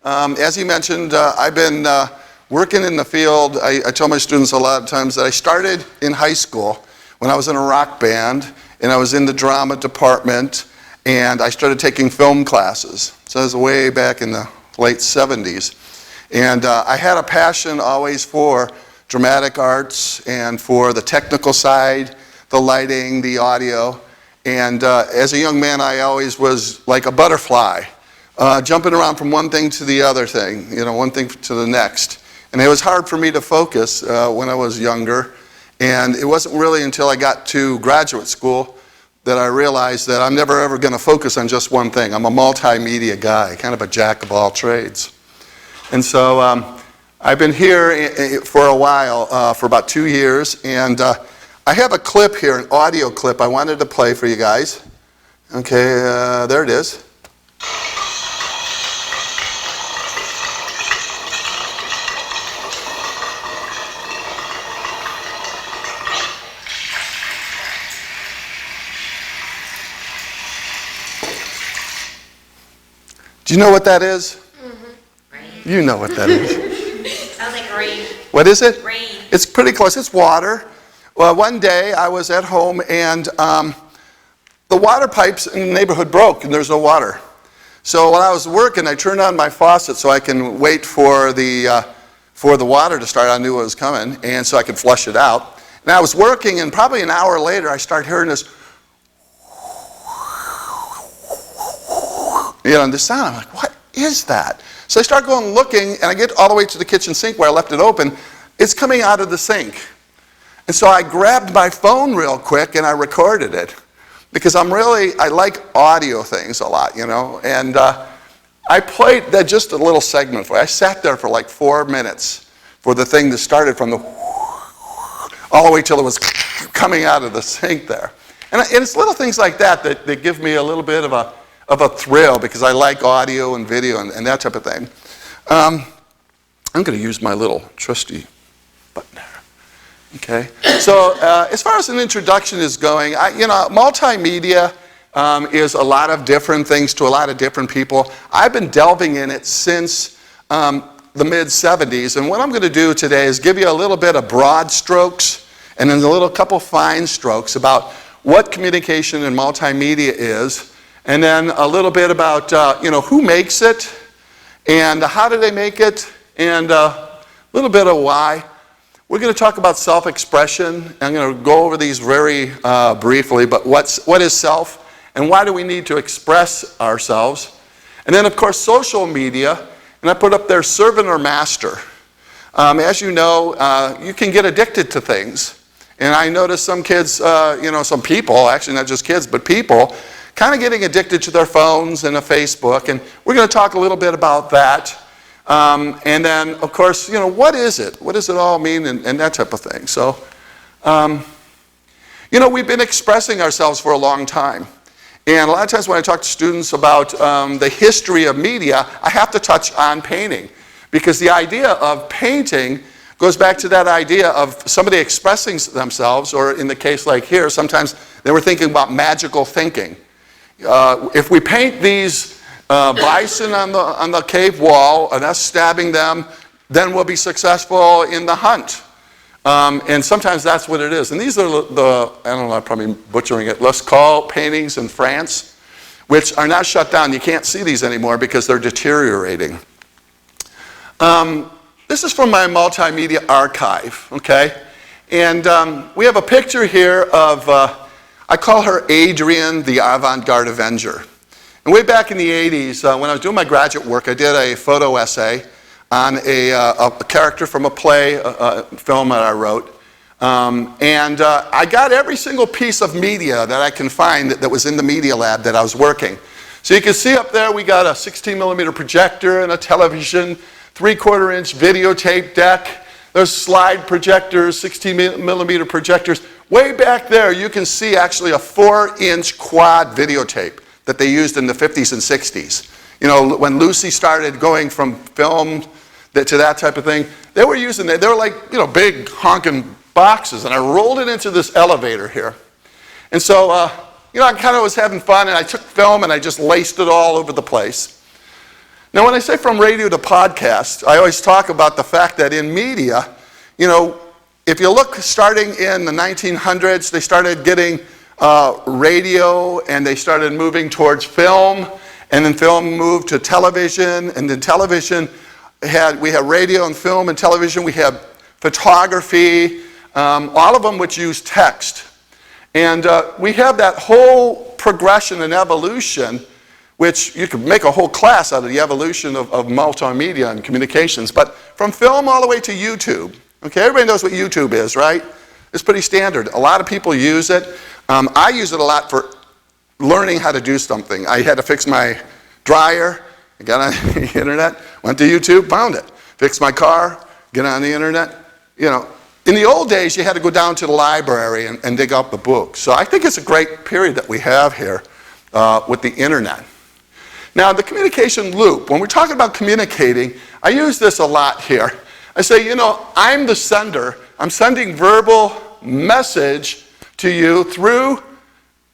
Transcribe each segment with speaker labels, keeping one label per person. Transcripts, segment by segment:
Speaker 1: As he mentioned, I've been working in the field. I tell my students a lot of times that I started in high school when I was in a rock band, and I was in the drama department, and I started taking film classes. So that was way back in the late 70s. And I had a passion always for dramatic arts and for the technical side, the lighting, the audio. And as a young man, I always was like a butterfly, jumping around from one thing to the other thing, one thing to the next. And it was hard for me to focus when I was younger. And it wasn't really until I got to graduate school that I realized that I'm never ever going to focus on just one thing. I'm a multimedia guy, kind of a jack of all trades. And so I've been here for a while, for about 2 years, and I have a clip here, an audio clip I wanted to play for you guys. Okay, there it is. Do you know what that is?
Speaker 2: Rain.
Speaker 1: You know what that is.
Speaker 2: Sounds like rain.
Speaker 1: What is it?
Speaker 2: Rain.
Speaker 1: It's pretty close. It's water. Well, one day I was at home and the water pipes in the neighborhood broke and there's no water. So while I was working, I turned on my faucet so I can wait for the water to start. I knew it was coming, and so I could flush it out. And I was working, and probably an hour later, I started hearing this, the sound. I'm like, what is that? So I start going looking, and I get all the way to the kitchen sink where I left it open. It's coming out of the sink. And so I grabbed my phone real quick, and I recorded it. Because I like audio things a lot, And I played that just a little segment for you. I sat there for like 4 minutes for the thing that started from the all the way till it was coming out of the sink there. And it's little things like that that give me a little bit of a thrill because I like audio and video and that type of thing. I'm going to use my little trusty button there. Okay, so as far as an introduction is going, multimedia is a lot of different things to a lot of different people. I've been delving in it since the mid-'70s, and what I'm going to do today is give you a little bit of broad strokes and then a couple fine strokes about what communication and multimedia is, and then a little bit about who makes it and how do they make it, and a little bit of why. We're going to talk about self-expression. I'm going to go over these very briefly, but what is self and why do we need to express ourselves? And then, of course, social media, and I put up there servant or master. As you know, you can get addicted to things. And I noticed some kids, some people, actually not just kids, but people, kind of getting addicted to their phones and a Facebook. And we're going to talk a little bit about that. And then, of course, what is it? What does it all mean and that type of thing? So, we've been expressing ourselves for a long time. And a lot of times when I talk to students about the history of media, I have to touch on painting. Because the idea of painting goes back to that idea of somebody expressing themselves, or in the case like here, sometimes they were thinking about magical thinking. If we paint these bison on the cave wall and us stabbing them, then we'll be successful in the hunt. And sometimes that's what it is. And these are I'm probably butchering it, Lascaux paintings in France, which are now shut down. You can't see these anymore because they're deteriorating. This is from my multimedia archive, okay? And we have a picture here of, I call her Adrian, the avant-garde Avenger. And way back in the 80s, when I was doing my graduate work, I did a photo essay on a character from a play, film that I wrote. And I got every single piece of media that I can find that was in the media lab that I was working. So you can see up there we got a 16mm projector and a television, 3/4 inch videotape deck. There's slide projectors, 16mm projectors. Way back there you can see actually a 4-inch quad videotape that they used in the 50s and 60s. When Lucy started going from film to that type of thing, they were using it. They were like, big honking boxes, and I rolled it into this elevator here. And so, I kind of was having fun, and I took film and I just laced it all over the place. Now, when I say from radio to podcast, I always talk about the fact that in media, if you look starting in the 1900s, they started getting radio, and they started moving towards film, and then film moved to television, and then television we had radio and film and television, we have photography, all of them which use text. And we have that whole progression and evolution, which you could make a whole class out of the evolution of multimedia and communications, but from film all the way to YouTube. Okay, everybody knows what YouTube is, right? It's pretty standard. A lot of people use it. I use it a lot for learning how to do something. I had to fix my dryer, I got on the internet, went to YouTube, found it. Fixed my car, get on the internet. In the old days, you had to go down to the library and dig up the books. So I think it's a great period that we have here with the internet. Now, the communication loop, when we're talking about communicating, I use this a lot here. I say, I'm the sender. I'm sending verbal message to you through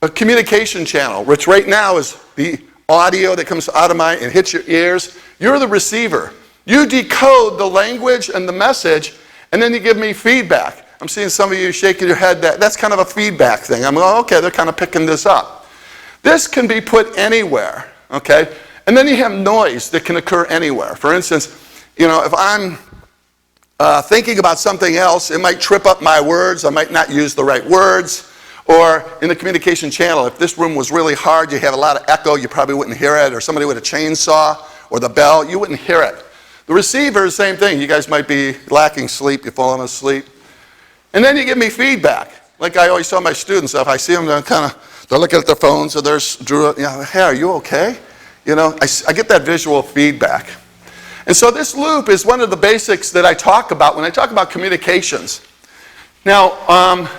Speaker 1: a communication channel, which right now is the audio that comes out of mine and hits your ears. You're the receiver. You decode the language and the message, and then you give me feedback. I'm seeing some of you shaking your head. That's kind of a feedback thing. I'm going, okay, they're kind of picking this up. This can be put anywhere, okay? And then you have noise that can occur anywhere. For instance, if I'm thinking about something else, it might trip up my words. I might not use the right words. Or in the communication channel, if this room was really hard, you have a lot of echo, you probably wouldn't hear it. Or somebody with a chainsaw or the bell, you wouldn't hear it. The receiver is the same thing. You guys might be lacking sleep, you've fallen asleep. And then you give me feedback. Like I always tell my students, if I see them, they're looking at their phones, or there's Drew, hey, are you okay? I get that visual feedback. And so this loop is one of the basics that I talk about when I talk about communications. Now,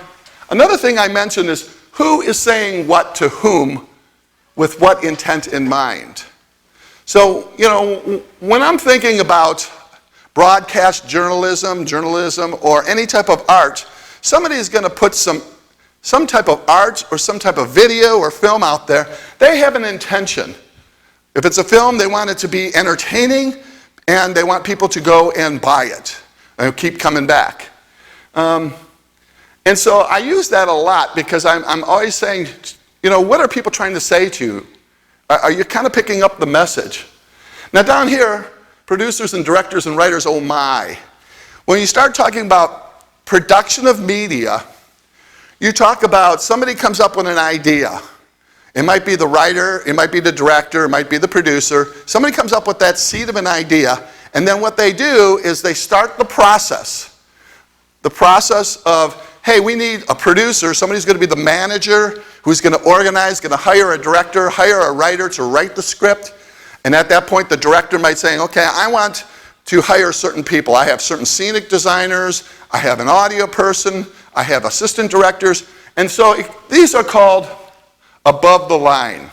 Speaker 1: another thing I mentioned is who is saying what to whom with what intent in mind. So, when I'm thinking about broadcast journalism, or any type of art, somebody is going to put some type of art or some type of video or film out there. They have an intention. If it's a film, they want it to be entertaining, and they want people to go and buy it and keep coming back. And so I use that a lot because I'm always saying, what are people trying to say to you? Are you kind of picking up the message? Now down here, producers and directors and writers, oh my. When you start talking about production of media, you talk about somebody comes up with an idea. It might be the writer, it might be the director, it might be the producer. Somebody comes up with that seed of an idea, and then what they do is they start the process. The process of, hey, we need a producer, somebody's going to be the manager, who's going to organize, going to hire a director, hire a writer to write the script. And at that point, the director might say, okay, I want to hire certain people. I have certain scenic designers, I have an audio person, I have assistant directors. And so these are called above the line.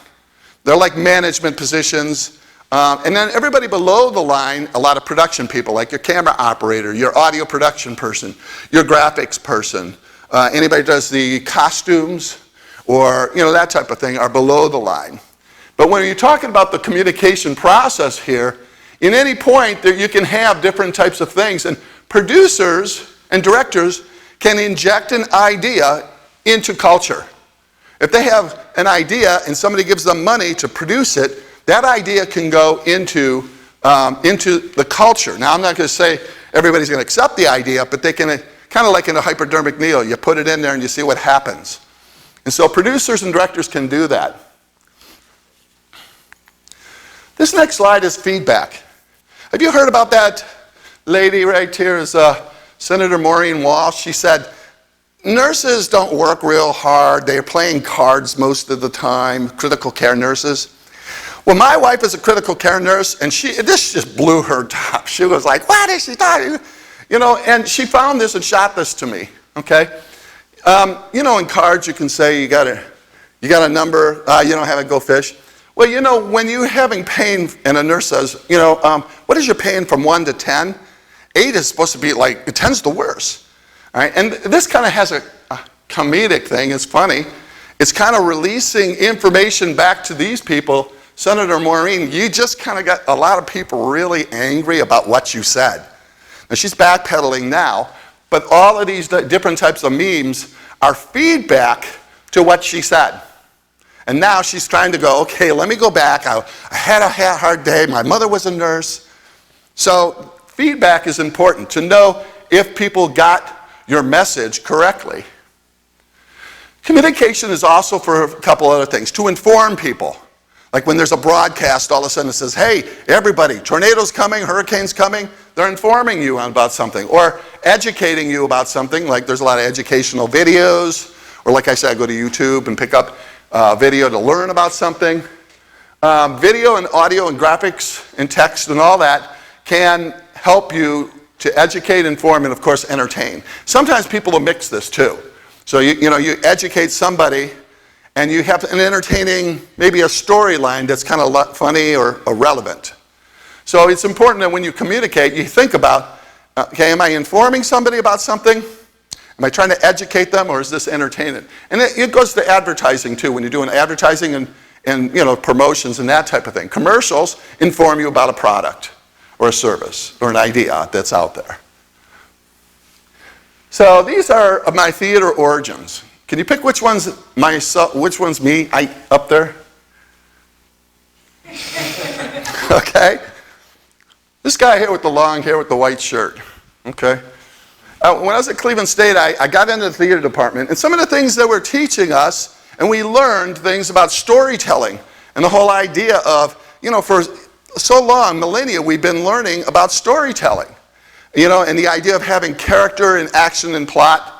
Speaker 1: They're like management positions. And then everybody below the line, a lot of production people, like your camera operator, your audio production person, your graphics person, anybody does the costumes, or that type of thing, are below the line. But when you're talking about the communication process here, in any point that you can have different types of things, and producers and directors can inject an idea into culture. If they have an idea and somebody gives them money to produce it, that idea can go into the culture. Now, I'm not going to say everybody's going to accept the idea, but they can, kind of like in a hypodermic needle, you put it in there and you see what happens. And so producers and directors can do that. This next slide is feedback. Have you heard about that lady right here? Is Senator Maureen Walsh. She said, nurses don't work real hard. They're playing cards most of the time, critical care nurses. Well, my wife is a critical care nurse, and this just blew her top. She was like, what is she talking? And she found this and shot this to me, okay? In cards you can say you got a number, you don't have it, go fish. Well, when you're having pain and a nurse says, what is your pain from 1 to 10? 8 is supposed to be like, 10's the worst. All right? And this kind of has a comedic thing. It's funny. It's kind of releasing information back to these people Senator Maureen, you just kind of got a lot of people really angry about what you said. Now, she's backpedaling now, but all of these different types of memes are feedback to what she said. And now she's trying to go, okay, let me go back. I had a hard day. My mother was a nurse. So feedback is important to know if people got your message correctly. Communication is also for a couple other things, to inform people. Like when there's a broadcast, all of a sudden it says, hey, everybody, tornadoes coming, hurricanes coming. They're informing you about something or educating you about something. Like there's a lot of educational videos, or like I said, I go to YouTube and pick up video to learn about something. Video and audio and graphics and text and all that can help you to educate, inform, and of course entertain. Sometimes people will mix this too. So you educate somebody and you have an entertaining, maybe a storyline that's kind of funny or relevant. So it's important that when you communicate, you think about, okay, am I informing somebody about something? Am I trying to educate them, or is this entertainment? And it goes to advertising too. When you're doing advertising and promotions and that type of thing. Commercials inform you about a product or a service or an idea that's out there. So these are my theater origins. Can you pick which one's myself, which one's me up there? Okay. This guy here with the long hair with the white shirt. Okay. When I was at Cleveland State, I got into the theater department, and some of the things that were teaching us, and we learned things about storytelling and the whole idea of, for so long, millennia, we've been learning about storytelling, and the idea of having character and action and plot.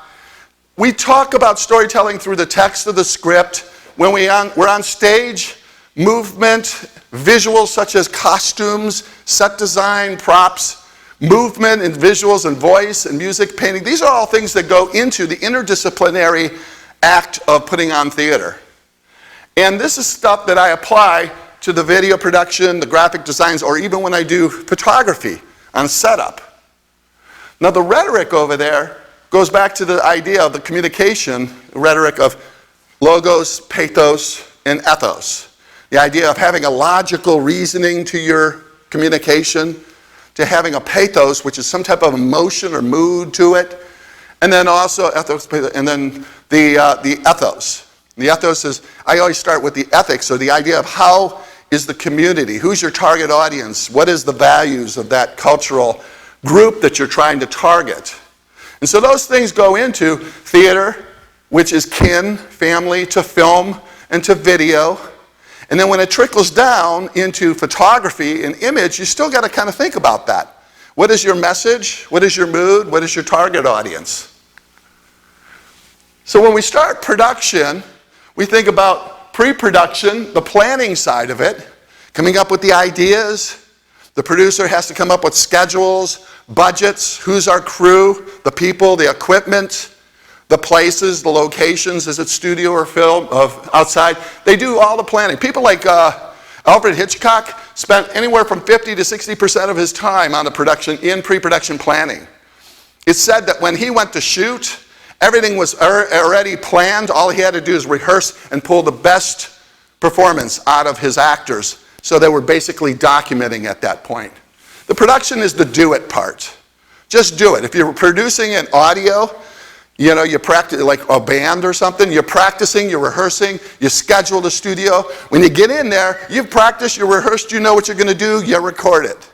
Speaker 1: We talk about storytelling through the text of the script. When we're on stage, movement, visuals such as costumes, set design, props, movement and visuals and voice and music, painting. These are all things that go into the interdisciplinary act of putting on theater. And this is stuff that I apply to the video production, the graphic designs, or even when I do photography on setup. Now the rhetoric over there goes back to the idea of the communication, rhetoric of logos, pathos, and ethos. The idea of having a logical reasoning to your communication, to having a pathos, which is some type of emotion or mood to it, and then also ethos, and then the ethos. The ethos is, I always start with the ethics, or the idea of how is the community, who's your target audience, what is the values of that cultural group that you're trying to target. And so those things go into theater, which is kin, family, to film, and to video. And then when it trickles down into photography and image, you still got to kind of think about that. What is your message? What is your mood? What is your target audience? So when we start production, we think about pre-production, the planning side of it, coming up with the ideas. The producer has to come up with schedules, budgets, who's our crew, the people, the equipment, the places, the locations, is it studio or film, of outside. They do all the planning. People like Alfred Hitchcock spent anywhere from 50 to 60% of his time on the production, in pre-production planning. It's said that when he went to shoot, everything was already planned. All he had to do is rehearse and pull the best performance out of his actors. So they were basically documenting at that point. The production is the do it part. Just do it. If you're producing an audio, you practice like a band or something, you're practicing, you're rehearsing, you schedule the studio. When you get in there, you've practiced, you rehearsed, you know what you're going to do, you record it.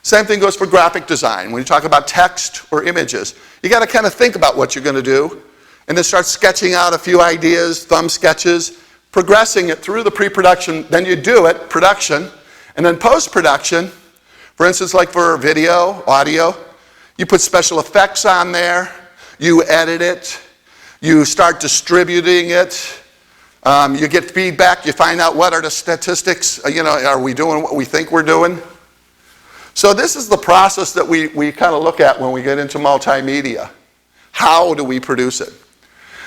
Speaker 1: Same thing goes for graphic design. When you talk about text or images, you got to kind of think about what you're going to do and then start sketching out a few ideas, thumb sketches, progressing it through the pre-production, then you do it, production, and then post-production, for instance, like for video, audio, you put special effects on there, you edit it, you start distributing it, you get feedback, you find out what are the statistics, are we doing what we think we're doing? So this is the process that we kind of look at when we get into multimedia. How do we produce it?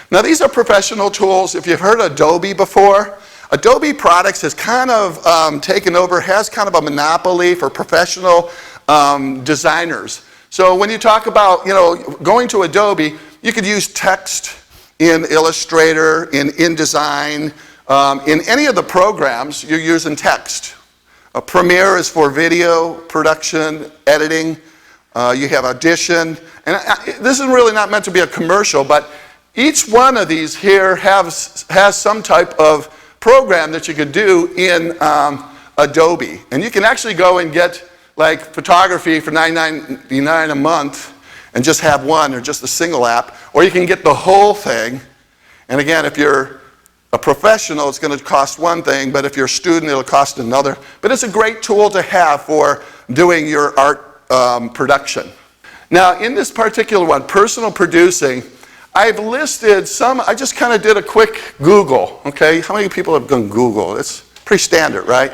Speaker 1: Now these are professional tools. If you've heard Adobe before, Adobe Products has kind of taken over, has kind of a monopoly for professional designers. So when you talk about, going to Adobe, you could use text in Illustrator, in InDesign, In any of the programs, you're using text. Premiere is for video production, editing. You have Audition. And this is really not meant to be a commercial, but each one of these here has some type of program that you could do in Adobe. And you can actually go and get like photography for $9.99 a month and just have one or just a single app. Or you can get the whole thing. And again, if you're a professional, it's going to cost one thing, but if you're a student, it'll cost another. But it's a great tool to have for doing your art production. Now, in this particular one, personal producing, I've listed some. I just kind of did a quick Google, okay? How many people have done Google? It's pretty standard, right?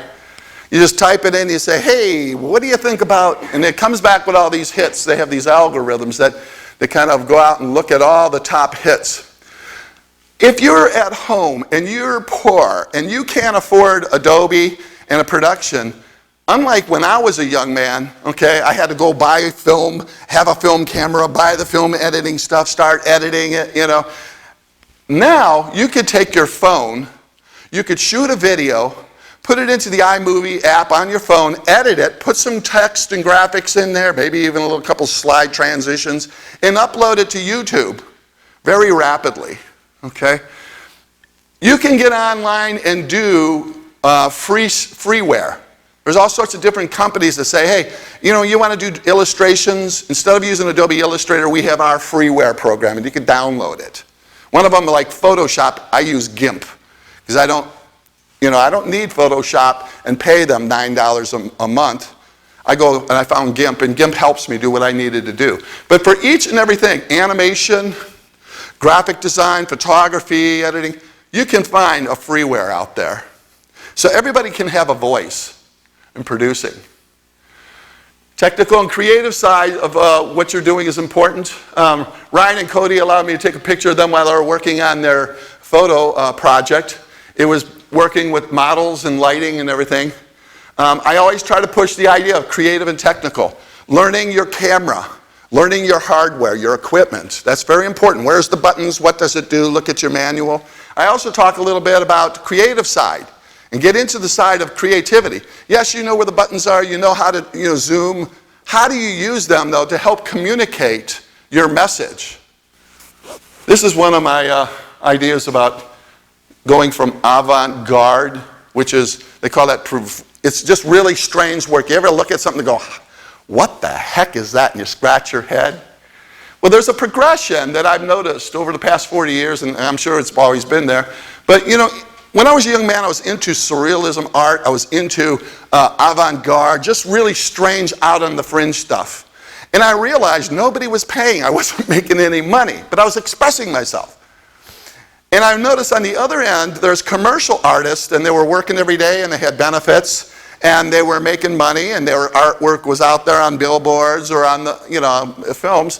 Speaker 1: You just type it in, you say, hey, what do you think about, and it comes back with all these hits. They have these algorithms that they kind of go out and look at all the top hits. If you're at home and you're poor and you can't afford Adobe and a production, unlike when I was a young man, okay, I had to go buy film, have a film camera, buy the film editing stuff, start editing it, you know. Now, you could take your phone, you could shoot a video, put it into the iMovie app on your phone, edit it, put some text and graphics in there, maybe even a little couple slide transitions, and upload it to YouTube very rapidly. Okay? You can get online and do freeware. There's all sorts of different companies that say, hey, you know, you want to do illustrations? Instead of using Adobe Illustrator, we have our freeware program, and you can download it. One of them, like Photoshop, I use GIMP, because I don't need Photoshop and pay them $9 a month. I go and I found GIMP, and GIMP helps me do what I needed to do. But for each and everything, animation, graphic design, photography, editing, you can find a freeware out there. So everybody can have a voice in producing. Technical and creative side of what you're doing is important. Ryan and Cody allowed me to take a picture of them while they were working on their photo project. It was working with models and lighting and everything. I always try to push the idea of creative and technical. Learning your camera. Learning your hardware, your equipment. That's very important. Where's the buttons? What does it do? Look at your manual. I also talk a little bit about the creative side and get into the side of creativity. Yes, you know where the buttons are. You know how to zoom. How do you use them, though, to help communicate your message? This is one of my ideas about going from avant garde, which is, they call that, it's just really strange work. You ever look at something and go, what the heck is that? And you scratch your head. Well, there's a progression that I've noticed over the past 40 years, and I'm sure it's always been there. But, you know, when I was a young man, I was into surrealism art. I was into avant-garde, just really strange, out on the fringe stuff. And I realized nobody was paying. I wasn't making any money, but I was expressing myself. And I noticed on the other end, there's commercial artists, and they were working every day, and they had benefits. And they were making money, and their artwork was out there on billboards or on the, films.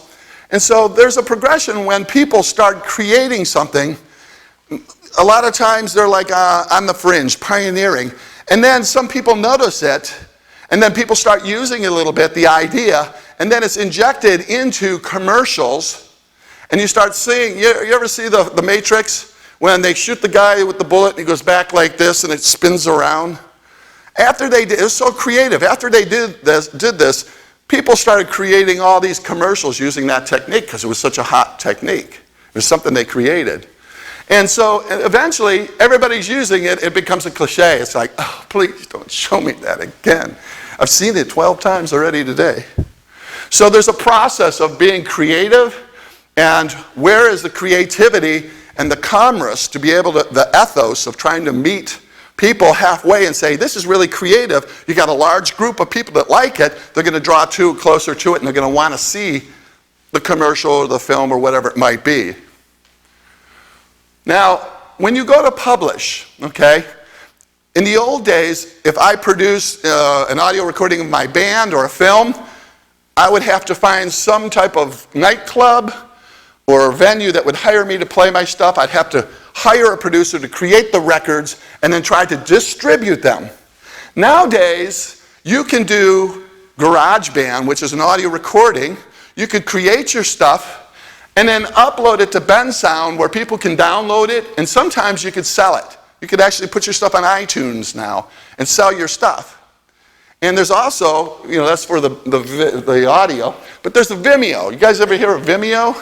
Speaker 1: And so there's a progression when people start creating something. A lot of times they're like on the fringe, pioneering. And then some people notice it, and then people start using it a little bit, the idea, and then it's injected into commercials. And you start seeing, you ever see the Matrix? When they shoot the guy with the bullet, and he goes back like this, and it spins around? After they did, it was so creative. After they did this, people started creating all these commercials using that technique because it was such a hot technique. It was something they created. And so eventually, everybody's using it. It becomes a cliche. It's like, oh, please don't show me that again. I've seen it 12 times already today. So there's a process of being creative, and where is the creativity and the commerce to be able to, the ethos of trying to meet people halfway and say, this is really creative. You got a large group of people that like it. They're going to draw closer to it, and they're going to want to see the commercial or the film or whatever it might be. Now, when you go to publish, okay, in the old days, if I produced an audio recording of my band or a film, I would have to find some type of nightclub or a venue that would hire me to play my stuff. I'd have to hire a producer to create the records and then try to distribute them. Nowadays, you can do GarageBand, which is an audio recording. You could create your stuff and then upload it to Bensound where people can download it, and sometimes you could sell it. You could actually put your stuff on iTunes now and sell your stuff. And there's also, that's for the audio, but there's the Vimeo. You guys ever hear of Vimeo?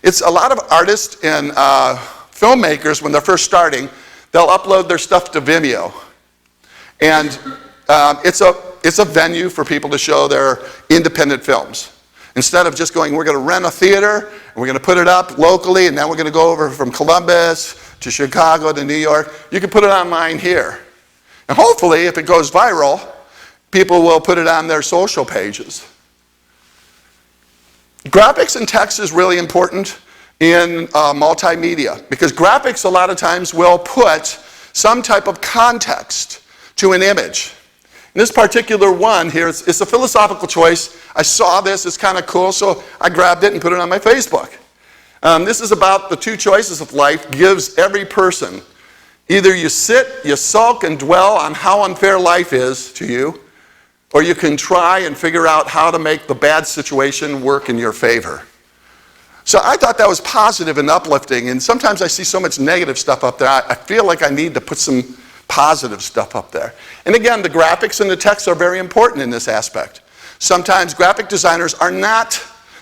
Speaker 1: It's a lot of artists and filmmakers, when they're first starting, they'll upload their stuff to Vimeo. And it's a venue for people to show their independent films. Instead of just going, we're going to rent a theater, and we're going to put it up locally, and then we're going to go over from Columbus to Chicago to New York, you can put it online here. And hopefully, if it goes viral, people will put it on their social pages. Graphics and text is really important in multimedia, because graphics a lot of times will put some type of context to an image. In this particular one here, it's a philosophical choice. I saw this, it's kind of cool, so I grabbed it and put it on my Facebook. This is about the two choices of life gives every person. Either you sit, you sulk and dwell on how unfair life is to you, or you can try and figure out how to make the bad situation work in your favor. So I thought that was positive and uplifting, and sometimes I see so much negative stuff up there, I feel like I need to put some positive stuff up there. And again, the graphics and the text are very important in this aspect. Sometimes graphic designers are not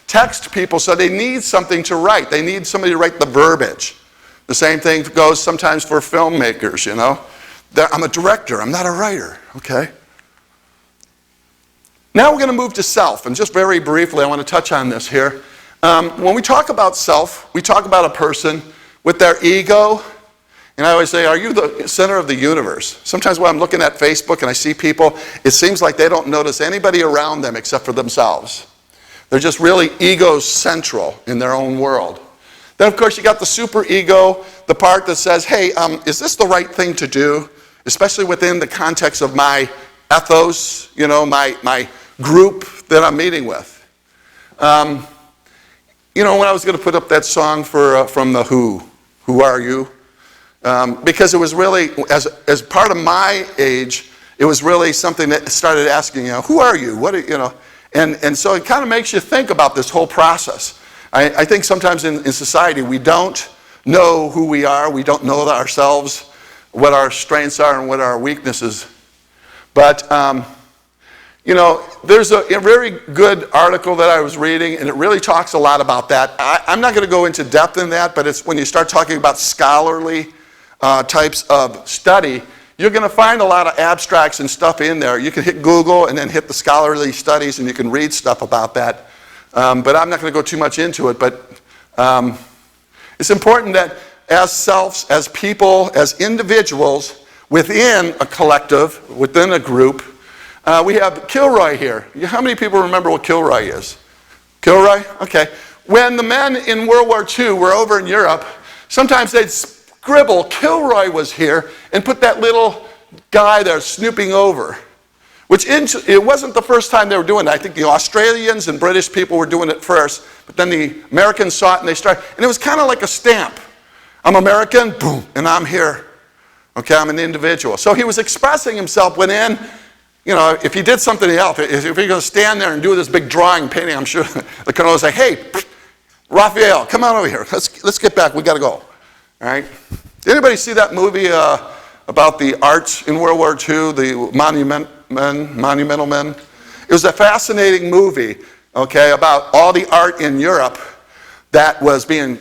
Speaker 1: text people, so they need something to write. They need somebody to write the verbiage. The same thing goes sometimes for filmmakers, I'm a director, I'm not a writer, okay? Now we're going to move to self, and just very briefly, I want to touch on this here. When we talk about self, we talk about a person with their ego, and I always say, are you the center of the universe? Sometimes when I'm looking at Facebook and I see people, it seems like they don't notice anybody around them except for themselves. They're just really ego-central in their own world. Then, of course, you got the super ego, the part that says, hey, is this the right thing to do? Especially within the context of my ethos, my group that I'm meeting with. When I was going to put up that song from The Who Are You? Because it was really, as part of my age, it was really something that started asking, who are you? What are, and so it kind of makes you think about this whole process. I think sometimes in society we don't know who we are, we don't know ourselves, what our strengths are and what our weaknesses. But, there's a very good article that I was reading, and it really talks a lot about that. I'm not going to go into depth in that, but it's when you start talking about scholarly types of study, you're going to find a lot of abstracts and stuff in there. You can hit Google and then hit the scholarly studies, and you can read stuff about that. But I'm not going to go too much into it. But it's important that as selves, as people, as individuals, within a collective, within a group, we have Killroy here. How many people remember what Killroy is? Killroy? Okay. When the men in World War II were over in Europe, sometimes they'd scribble, Killroy was here, and put that little guy there snooping over. It wasn't the first time they were doing it. I think the Australians and British people were doing it first, but then the Americans saw it and they started, and it was kind of like a stamp. I'm American, boom, and I'm here. Okay, I'm an individual. So he was expressing himself when if he did something else, if you're going to stand there and do this big drawing, painting, I'm sure the colonel would say, hey, Raphael, come on over here. Let's get back. We got to go. All right? Did anybody see that movie about the art in World War II, the Monumental Men? It was a fascinating movie, okay, about all the art in Europe that was being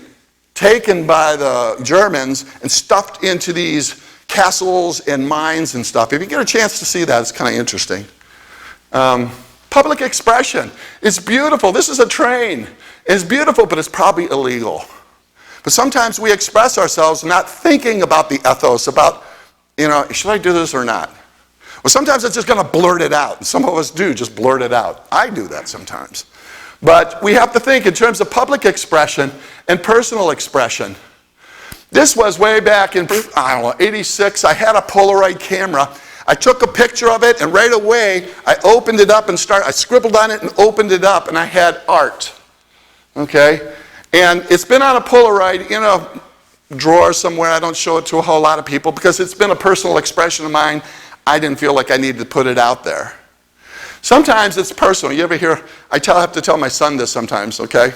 Speaker 1: taken by the Germans and stuffed into these castles and mines and stuff. If you get a chance to see that, it's kind of interesting. Public expression. It's beautiful. This is a train. It's beautiful, but it's probably illegal. But sometimes we express ourselves not thinking about the ethos, about, should I do this or not? Well, sometimes it's just going to blurt it out. And some of us do just blurt it out. I do that sometimes. But we have to think in terms of public expression and personal expression. This was way back in, 86. I had a Polaroid camera. I took a picture of it, and right away, I opened it up and I scribbled on it and opened it up, and I had art. Okay? And it's been on a Polaroid in a drawer somewhere. I don't show it to a whole lot of people because it's been a personal expression of mine. I didn't feel like I needed to put it out there. Sometimes it's personal. You ever hear, I have to tell my son this sometimes, okay?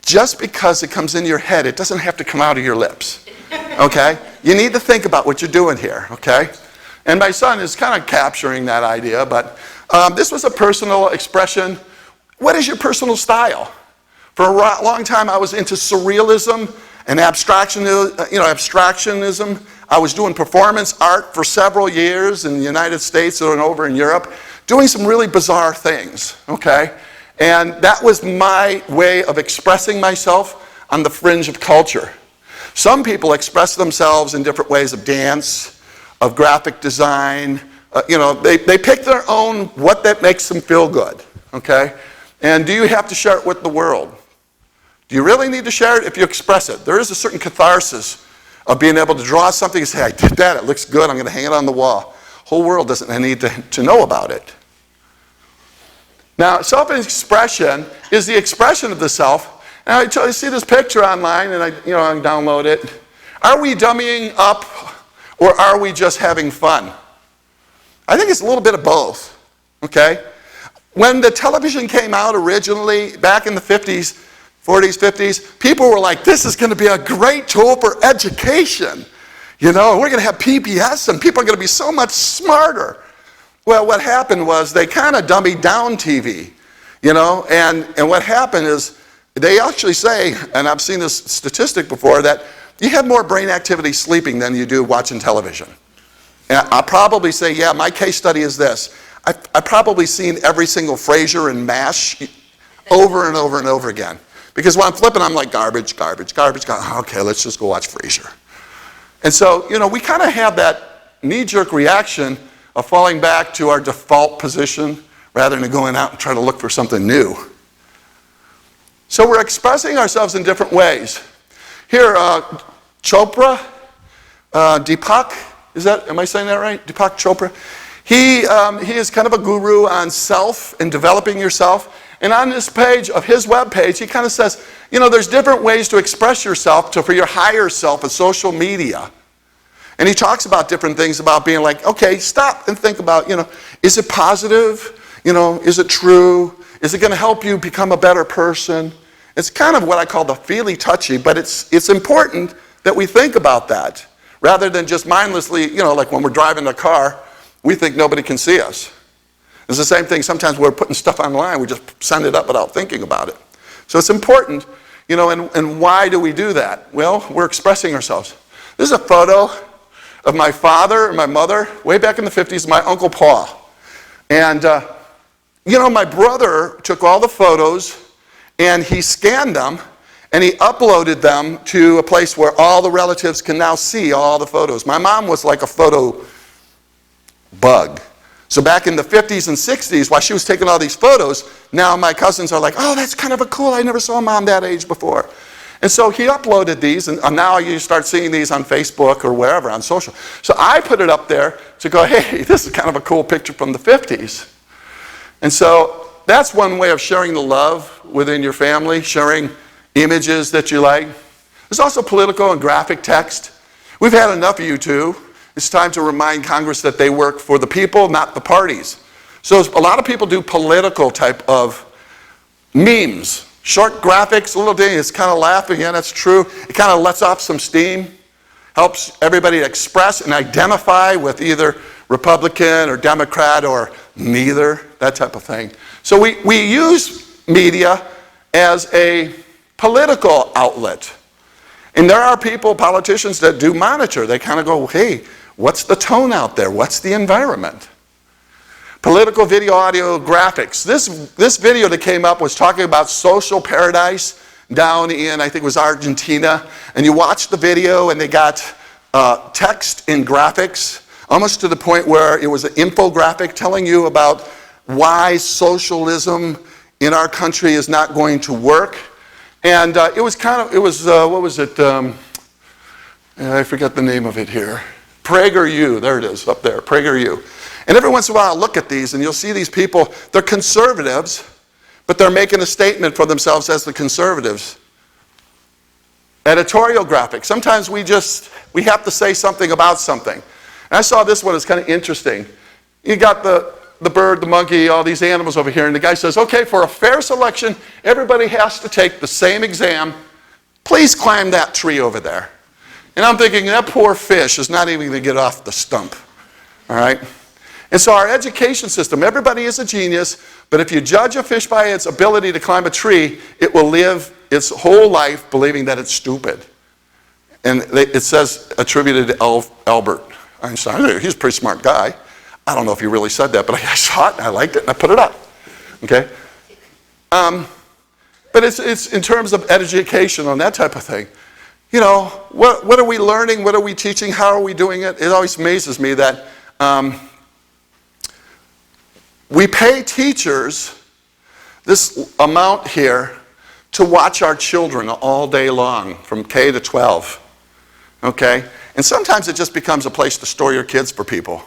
Speaker 1: Just because it comes in your head, it doesn't have to come out of your lips. Okay? You need to think about what you're doing here, okay? And my son is kind of capturing that idea, but this was a personal expression. What is your personal style? For a long time, I was into surrealism and abstractionism. I was doing performance art for several years in the United States and over in Europe, doing some really bizarre things, okay? And that was my way of expressing myself on the fringe of culture. Some people express themselves in different ways of dance, of graphic design. They pick their own, what that makes them feel good, okay? And do you have to share it with the world? Do you really need to share it? If you express it, there is a certain catharsis of being able to draw something and say, I did that, it looks good, I'm going to hang it on the wall. Whole world doesn't need to know about it. Now, self-expression is the expression of the self. Now, I see this picture online, and I download it. Are we dummying up, or are we just having fun? I think it's a little bit of both, okay? When the television came out originally, back in the 50s, 40s, 50s, people were like, this is going to be a great tool for education. We're going to have PBS, and people are going to be so much smarter. Well, what happened was they kind of dummied down TV, and what happened is they actually say, and I've seen this statistic before, that you have more brain activity sleeping than you do watching television. And I'll probably say, yeah, my case study is this. I've probably seen every single Frasier and MASH over and over and over again. Because when I'm flipping, I'm like, garbage. Okay, let's just go watch Frasier. And so, we kind of have that knee-jerk reaction of falling back to our default position rather than going out and trying to look for something new. So we're expressing ourselves in different ways. Here, Chopra, Deepak, am I saying that right? Deepak Chopra. He is kind of a guru on self and developing yourself. And on this page of his webpage, he kind of says, there's different ways to express yourself for your higher self in social media. And he talks about different things about being like, okay, stop and think about, is it positive? Is it true? Is it going to help you become a better person? It's kind of what I call the feely touchy, but it's important that we think about that rather than just mindlessly, like when we're driving a car, we think nobody can see us. It's the same thing. Sometimes we're putting stuff online, we just send it up without thinking about it. So it's important, and why do we do that? Well, we're expressing ourselves. This is a photo of my father and my mother way back in the 50s, my Uncle Paul. And, my brother took all the photos and he scanned them and he uploaded them to a place where all the relatives can now see all the photos. My mom was like a photo bug. So back in the 50s and 60s, while she was taking all these photos, now my cousins are like, oh, that's kind of cool. I never saw mom that age before. And so he uploaded these, and now you start seeing these on Facebook or wherever, on social. So I put it up there to go, hey, this is kind of a cool picture from the 50s. And so that's one way of sharing the love within your family, sharing images that you like. There's also political and graphic text. We've had enough of you two. It's time to remind Congress that they work for the people, not the parties. So a lot of people do political type of memes, short graphics, a little thing. It's kind of laughing, yeah, that's true. It kind of lets off some steam, helps everybody express and identify with either Republican or Democrat or neither, that type of thing. So we use media as a political outlet. And there are people, politicians, that do monitor. They kind of go, hey, what's the tone out there? What's the environment? Political video, audio, graphics. This video that came up was talking about social paradise down in, I think it was Argentina. And you watch the video and they got text and graphics, almost to the point where it was an infographic telling you about why socialism in our country is not going to work. And it was what was it? I forget the name of it here. PragerU, there it is, up there, PragerU. And every once in a while I'll look at these and you'll see these people, they're conservatives, but they're making a statement for themselves as the conservatives. Editorial graphics. Sometimes we have to say something about something. And I saw this one, it's kind of interesting. You got the bird, the monkey, all these animals over here, and the guy says, okay, for a fair selection, everybody has to take the same exam. Please climb that tree over there. And I'm thinking, that poor fish is not even going to get off the stump. All right? And so our education system, everybody is a genius, but if you judge a fish by its ability to climb a tree, it will live its whole life believing that it's stupid. And it says attributed to Albert Einstein. He's a pretty smart guy. I don't know if he really said that, but I saw it and I liked it and I put it up. Okay? But it's in terms of education and that type of thing. You know, what are we learning? What are we teaching? How are we doing it? It always amazes me that we pay teachers this amount here to watch our children all day long, from K to 12. Okay? And sometimes it just becomes a place to store your kids for people.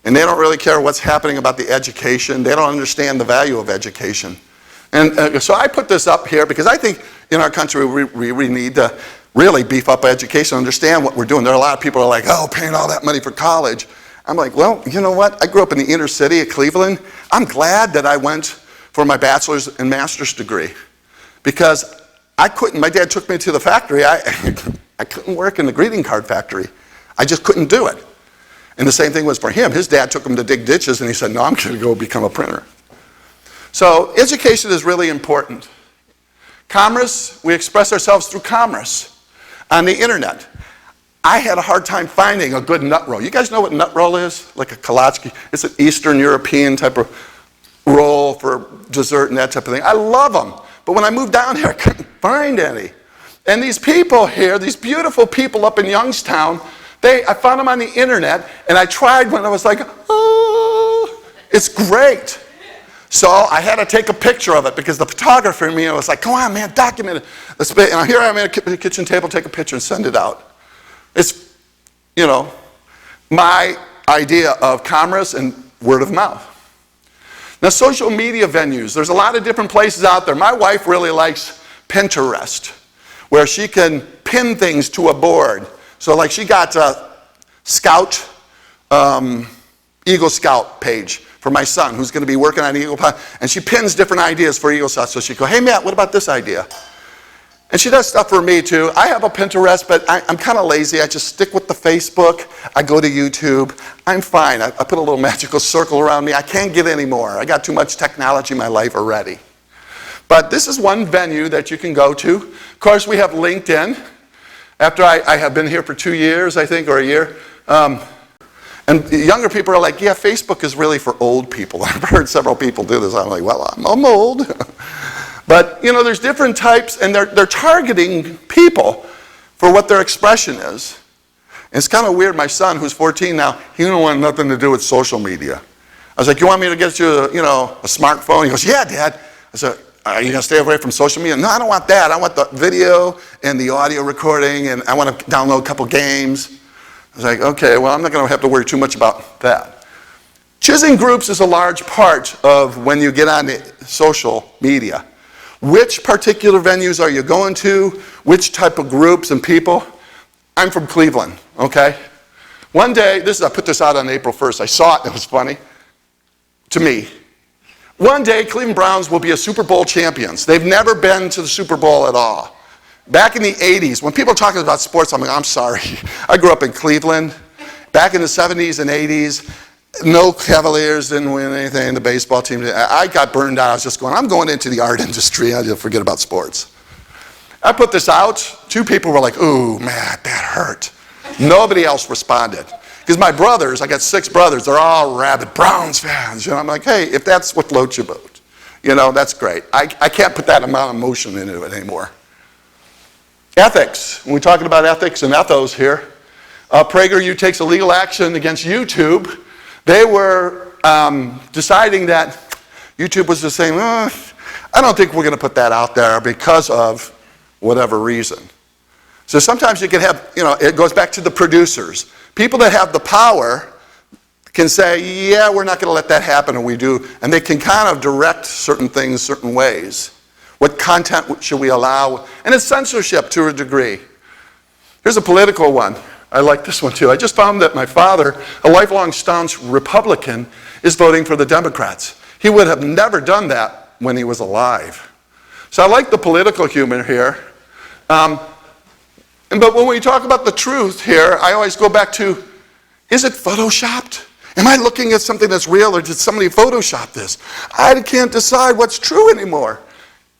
Speaker 1: And they don't really care what's happening about the education. They don't understand the value of education. And so I put this up here because I think in our country we need to really beef up education, understand what we're doing. There are a lot of people who are like, oh, paying all that money for college. I'm like, well, you know what? I grew up in the inner city of Cleveland. I'm glad that I went for my bachelor's and master's degree because I couldn't, my dad took me to the factory. I couldn't work in the greeting card factory. I just couldn't do it. And the same thing was for him. His dad took him to dig ditches and he said, no, I'm going to go become a printer. So education is really important. Commerce, we express ourselves through commerce on the internet. I had a hard time finding a good nut roll. You guys know what nut roll is? Like a kolaczki. It's an Eastern European type of roll for dessert and that type of thing. I love them. But when I moved down here, I couldn't find any. And these people here, these beautiful people up in Youngstown, I found them on the internet, and I tried when I was like, oh, it's great. So I had to take a picture of it because the photographer in me was like, come on, man, document it. And here I am at the kitchen table, take a picture and send it out. It's, you know, my idea of commerce and word of mouth. Now, social media venues. There's a lot of different places out there. My wife really likes Pinterest, where she can pin things to a board. So like she got a Scout, Eagle Scout page for my son, who's going to be working on Eagle Scout, and she pins different ideas for Eagle Scout. So she go, hey Matt, what about this idea? And she does stuff for me too. I have a Pinterest, but I'm kind of lazy. I just stick with the Facebook. I go to YouTube. I'm fine. I put a little magical circle around me. I can't get any more. I got too much technology in my life already. But this is one venue that you can go to. Of course, we have LinkedIn. After I have been here for 2 years, I think, or a year. And younger people are like, yeah, Facebook is really for old people. I've heard several people do this. I'm like, well, I'm old. But, you know, there's different types, and they're targeting people for what their expression is. And it's kind of weird. My son, who's 14 now, he don't want nothing to do with social media. I was like, you want me to get you a smartphone? He goes, yeah, Dad. I said, are you going to stay away from social media? No, I don't want that. I want the video and the audio recording, and I want to download a couple games. I was like, okay, well, I'm not going to have to worry too much about that. Choosing groups is a large part of when you get on the social media. Which particular venues are you going to? Which type of groups and people? I'm from Cleveland, okay? One day, I put this out on April 1st. I saw it, it was funny to me. One day, Cleveland Browns will be a Super Bowl champions. They've never been to the Super Bowl at all. Back in the 80s, when people are talking about sports, I'm like, I'm sorry. I grew up in Cleveland. Back in the 70s and 80s, no Cavaliers didn't win anything. The baseball team didn't. I got burned out. I was just going, I'm going into the art industry. I just forget about sports. I put this out. 2 people were like, ooh, Matt, that hurt. Nobody else responded. Because my brothers, I got 6 brothers, they're all rabid Browns fans. You know, I'm like, hey, if that's what floats your boat, you know, that's great. I can't put that amount of emotion into it anymore. Ethics. When we're talking about ethics and ethos here, PragerU takes a legal action against YouTube. They were deciding that YouTube was just saying, I don't think we're going to put that out there because of whatever reason. So sometimes you can have, it goes back to the producers. People that have the power can say, yeah, we're not going to let that happen, and we do. And they can kind of direct certain things certain ways. What content should we allow? And it's censorship to a degree. Here's a political one. I like this one too. I just found that my father, a lifelong staunch Republican, is voting for the Democrats. He would have never done that when he was alive. So I like the political humor here. And But when we talk about the truth here, I always go back to, is it photoshopped? Am I looking at something that's real, or did somebody Photoshop this? I can't decide what's true anymore.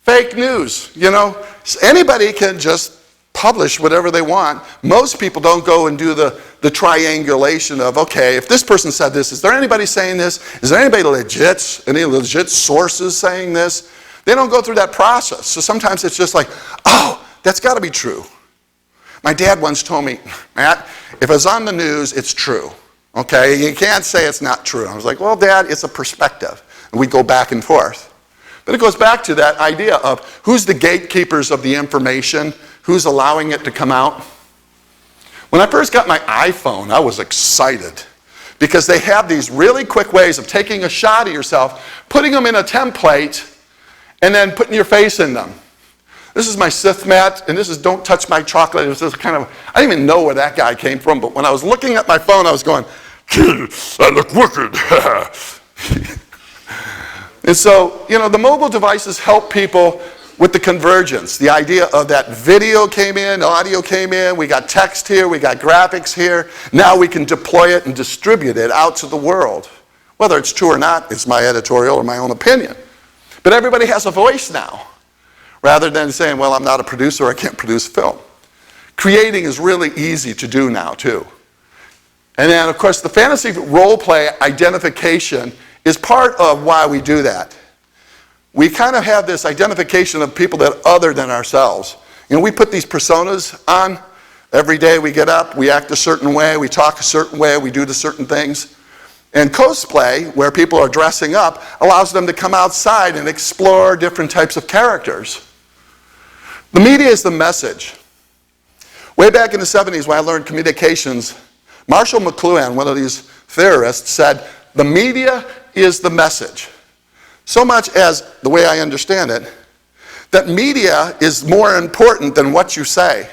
Speaker 1: Fake news, you know. Anybody can just publish whatever they want. Most people don't go and do the triangulation of, okay, if this person said this, is there anybody saying this? Is there anybody legit, any legit sources saying this? They don't go through that process. So sometimes it's just like, oh, that's got to be true. My dad once told me, Matt, if it's on the news, it's true. Okay, you can't say it's not true. I was like, well, Dad, it's a perspective. And we go back and forth. But it goes back to that idea of who's the gatekeepers of the information, who's allowing it to come out. When I first got my iPhone, I was excited because they have these really quick ways of taking a shot of yourself, putting them in a template, and then putting your face in them. This is my Sith mat, and this is Don't Touch My Chocolate. It was this kind of, I didn't even know where that guy came from, but when I was looking at my phone, I was going, I look wicked. And so, you know, the mobile devices help people with the convergence. The idea of that video came in, audio came in, we got text here, we got graphics here. Now we can deploy it and distribute it out to the world. Whether it's true or not, it's my editorial or my own opinion. But everybody has a voice now, rather than saying, well, I'm not a producer, I can't produce film. Creating is really easy to do now, too. And then, of course, the fantasy role play identification is part of why we do that. We kind of have this identification of people that are other than ourselves. You know, we put these personas on. Every day we get up, we act a certain way, we talk a certain way, we do the certain things. And cosplay, where people are dressing up, allows them to come outside and explore different types of characters. The media is the message. Way back in the 70s when I learned communications, Marshall McLuhan, one of these theorists, said, the media is the message. So much as, the way I understand it, that media is more important than what you say.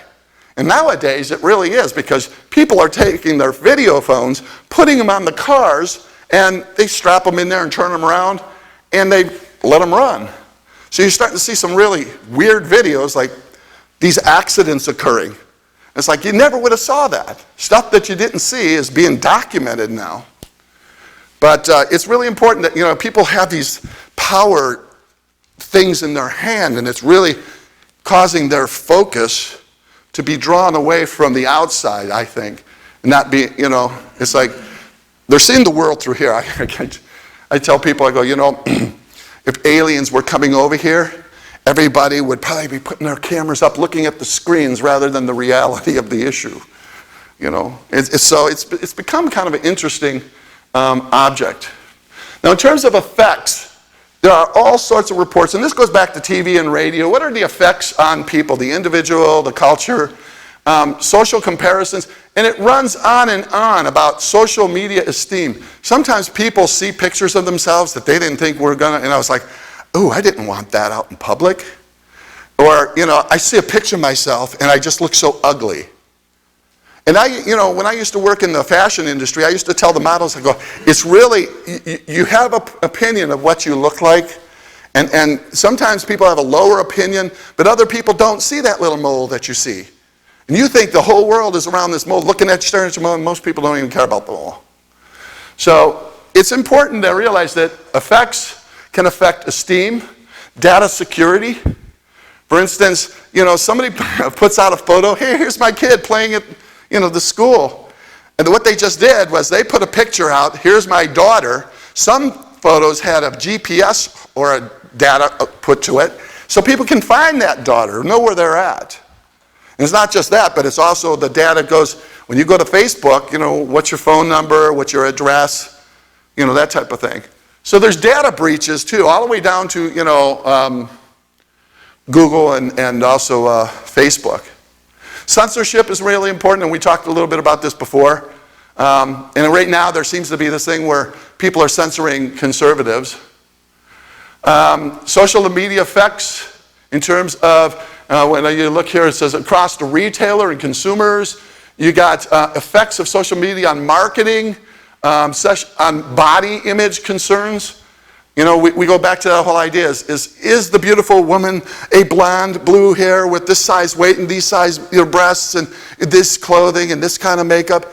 Speaker 1: And nowadays it really is, because people are taking their video phones, putting them on the cars, and they strap them in there and turn them around, and they let them run. So you're starting to see some really weird videos, like these accidents occurring. It's like you never would have saw that. Stuff that you didn't see is being documented now. But it's really important that, you know, people have these power things in their hand, and it's really causing their focus to be drawn away from the outside, I think, and not be, you know, it's like they're seeing the world through here. I tell people, I go, you know, if aliens were coming over here, everybody would probably be putting their cameras up looking at the screens rather than the reality of the issue. You know, so it's become kind of an interesting object. Now, in terms of effects, there are all sorts of reports, and this goes back to TV and radio. What are the effects on people, the individual, the culture, social comparisons? And it runs on and on about social media esteem. Sometimes people see pictures of themselves that they didn't think were gonna, and I was like, oh, I didn't want that out in public. Or, you know, I see a picture of myself and I just look so ugly. And you know, when I used to work in the fashion industry, I used to tell the models, I go, it's really, you have an opinion of what you look like, and sometimes people have a lower opinion, but other people don't see that little mole that you see. And you think the whole world is around this mole, looking at you, staring at your mole, and most people don't even care about the mole. So it's important to realize that effects can affect esteem, data security. For instance, you know, somebody puts out a photo, hey, here's my kid playing at, you know, the school. And what they just did was they put a picture out, here's my daughter. Some photos had a GPS or a data put to it, so people can find that daughter, know where they're at. And it's not just that, but it's also the data goes, when you go to Facebook, you know, what's your phone number, what's your address, you know, that type of thing. So there's data breaches too, all the way down to, you know, Google and also Facebook. Censorship is really important, and we talked a little bit about this before. And right now there seems to be this thing where people are censoring conservatives. Social media effects in terms of, when you look here, it says across the retailer and consumers. You got effects of social media on marketing, on body image concerns. You know, we go back to that whole idea. Is the beautiful woman a blonde, blue hair with this size weight and these size breasts and this clothing and this kind of makeup?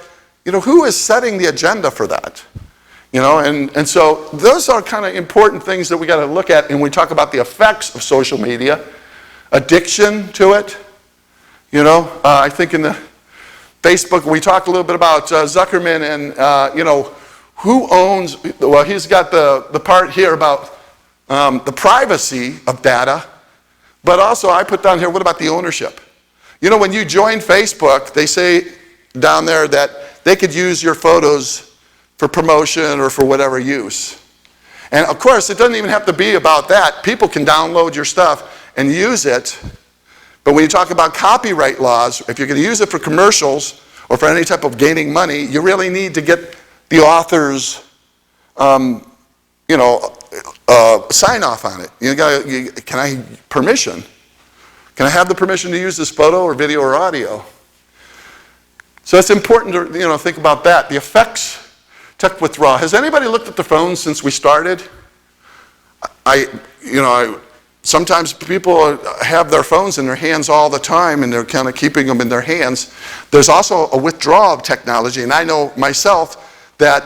Speaker 1: You know, who is setting the agenda for that? You know, and so those are kind of important things that we got to look at when we talk about the effects of social media, addiction to it. You know, I think in the Facebook, we talked a little bit about Zuckerman and, you know, who owns, well, he's got the part here about the privacy of data, but also I put down here, what about the ownership? You know, when you join Facebook, they say down there that they could use your photos for promotion or for whatever use. And of course, it doesn't even have to be about that. People can download your stuff and use it. But when you talk about copyright laws, if you're going to use it for commercials or for any type of gaining money, you really need to get the author's, you know, sign off on it. Can I permission? Can I have the permission to use this photo or video or audio? So it's important to, you know, think about that. The effects. Tech withdrawal. Has anybody looked at the phones since we started? Sometimes people have their phones in their hands all the time and they're kind of keeping them in their hands. There's also a withdrawal of technology, and I know myself that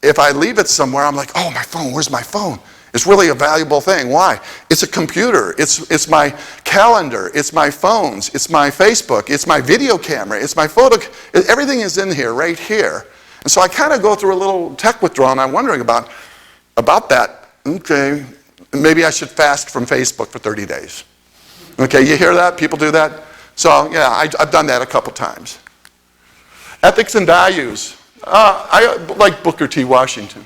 Speaker 1: if I leave it somewhere, I'm like, oh, my phone, where's my phone? It's really a valuable thing. Why? It's a computer. It's my calendar. It's my phones. It's my Facebook. It's my video camera. It's my photo. Everything is in here, right here. And so I kind of go through a little tech withdrawal, and I'm wondering about that. Okay, maybe I should fast from Facebook for 30 days. Okay, you hear that? People do that? So yeah, I've done that a couple times. Ethics and values. I like Booker T. Washington.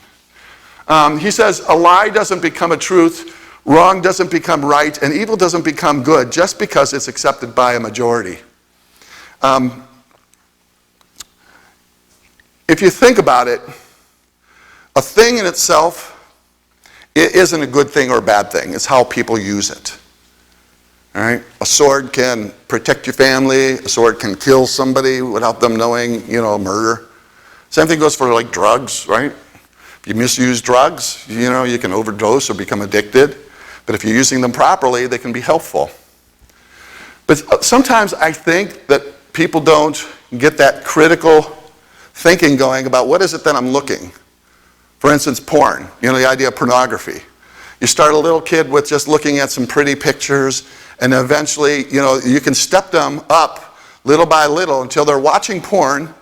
Speaker 1: He says, a lie doesn't become a truth, wrong doesn't become right, and evil doesn't become good just because it's accepted by a majority. If you think about it, a thing in itself, it isn't a good thing or a bad thing. It's how people use it. All right? A sword can protect your family. A sword can kill somebody without them knowing, you know, murder. Same thing goes for like drugs, right? If you misuse drugs, you know, you can overdose or become addicted. But if you're using them properly, they can be helpful. But sometimes I think that people don't get that critical thinking going about what is it that I'm looking. For instance, porn, you know, the idea of pornography. You start a little kid with just looking at some pretty pictures, and eventually, you know, you can step them up little by little until they're watching porn. And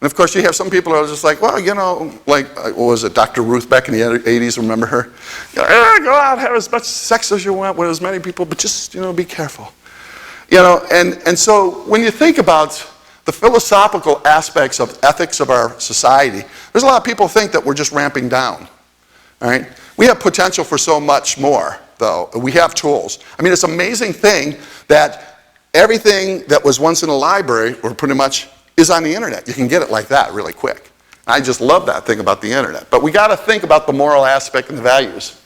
Speaker 1: of course, you have some people who are just like, well, you know, like, what was it, Dr. Ruth back in the 80s, remember her? You know, go out, have as much sex as you want with as many people, but just, you know, be careful. You know, and so when you think about the philosophical aspects of ethics of our society, there's a lot of people who think that we're just ramping down, all right? We have potential for so much more, though. We have tools. I mean, it's an amazing thing that everything that was once in a library, or pretty much, is on the internet. You can get it like that really quick. I just love that thing about the internet. But we got to think about the moral aspect and the values.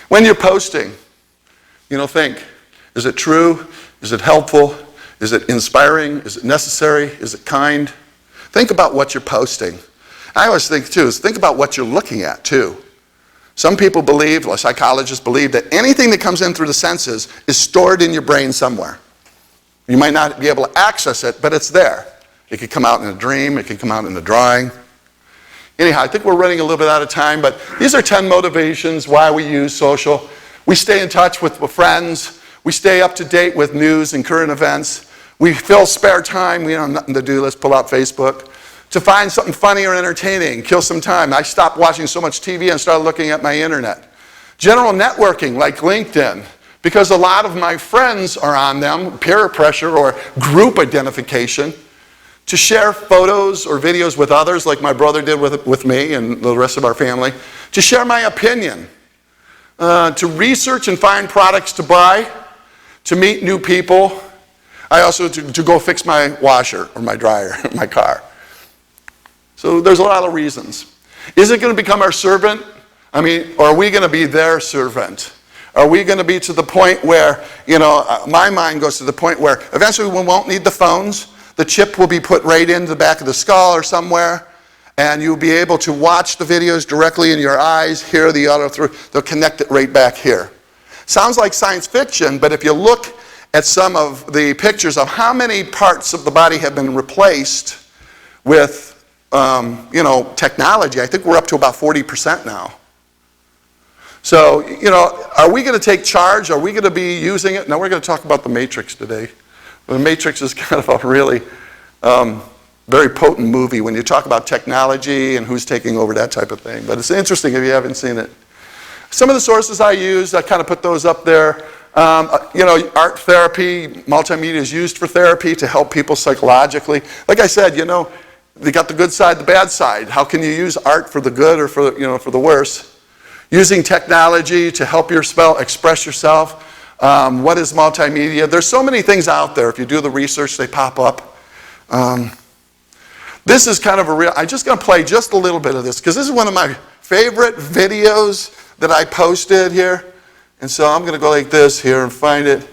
Speaker 1: When you're posting, you know, think, is it true? Is it helpful? Is it inspiring? Is it necessary? Is it kind? Think about what you're posting. I always think, too, is think about what you're looking at, too. Some people believe, or psychologists believe, that anything that comes in through the senses is stored in your brain somewhere. You might not be able to access it, but it's there. It could come out in a dream. It could come out in a drawing. Anyhow, I think we're running a little bit out of time, but these are 10 motivations why we use social. We stay in touch with friends. We stay up to date with news and current events. We fill spare time. We don't have nothing to do. Let's pull out Facebook. To find something funny or entertaining, kill some time. I stopped watching so much TV and started looking at my internet. General networking, like LinkedIn, because a lot of my friends are on them, peer pressure or group identification. To share photos or videos with others, like my brother did with me and the rest of our family. To share my opinion. To research and find products to buy. To meet new people. I also to go fix my washer or my dryer, my car. So there's a lot of reasons. Is it going to become our servant? I mean, or are we going to be their servant? Are we going to be to the point where, you know, my mind goes to the point where eventually we won't need the phones. The chip will be put right into the back of the skull or somewhere, and you'll be able to watch the videos directly in your eyes, hear the audio through, they'll connect it right back here. Sounds like science fiction, but if you look at some of the pictures of how many parts of the body have been replaced with technology, I think we're up to about 40% now. So, are we going to take charge? Are we going to be using it? Now, we're going to talk about the Matrix today. The Matrix is kind of a really very potent movie when you talk about technology and who's taking over, that type of thing. But it's interesting if you haven't seen it. Some of the sources I use, I kind of put those up there. Art therapy, multimedia is used for therapy to help people psychologically. Like I said, they got the good side, the bad side. How can you use art for the good or for the worse? Using technology to help express yourself. What is multimedia? There's so many things out there. If you do the research, they pop up. This is kind of I'm just going to play just a little bit of this because this is one of my favorite videos that I posted here. And so I'm going to go like this here and find it.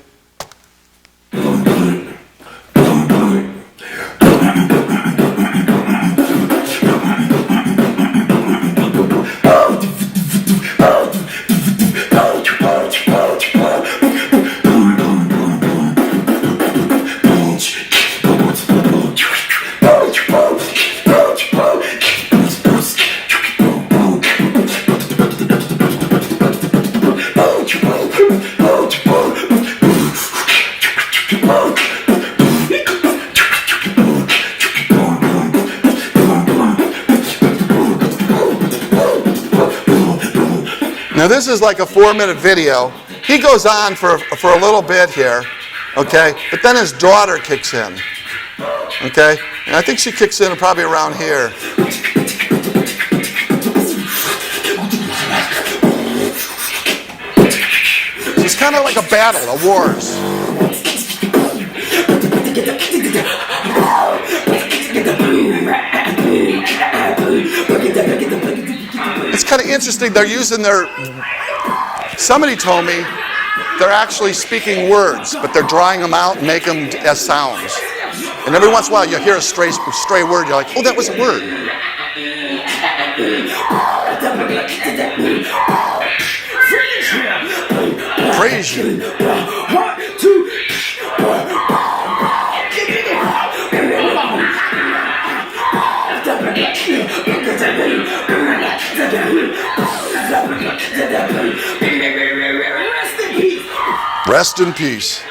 Speaker 1: Now this is like a 4-minute video. He goes on for a little bit here, okay? But then his daughter kicks in, okay? And I think she kicks in probably around here. It's kind of like a battle, a wars. It's kind of interesting. They're using somebody told me they're actually speaking words, but they're drawing them out and making them as sounds. And every once in a while you hear a stray word, you're like, oh, that was a word. Praise you. Rest in peace.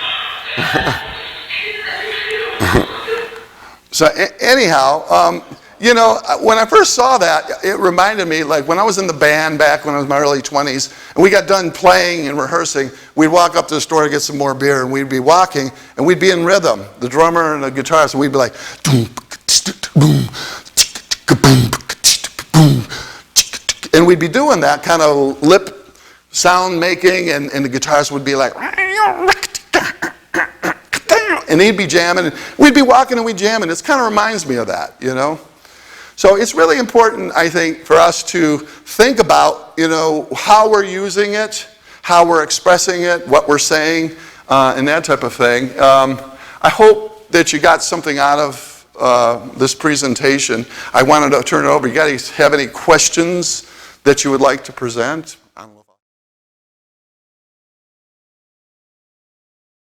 Speaker 1: So anyhow, when I first saw that, it reminded me, like when I was in the band back when I was in my early 20s, and we got done playing and rehearsing, we'd walk up to the store to get some more beer, and we'd be walking, and we'd be in rhythm, the drummer and the guitarist, and we'd be like, and we'd be doing that kind of lip sound making, and the guitarist would be like, and he'd be jamming, and we'd be walking and we'd jam, and it kind of reminds me of that, So it's really important, I think, for us to think about, how we're using it, how we're expressing it, what we're saying, and that type of thing. I hope that you got something out of this presentation. I wanted to turn it over. You guys have any questions that you would like to present?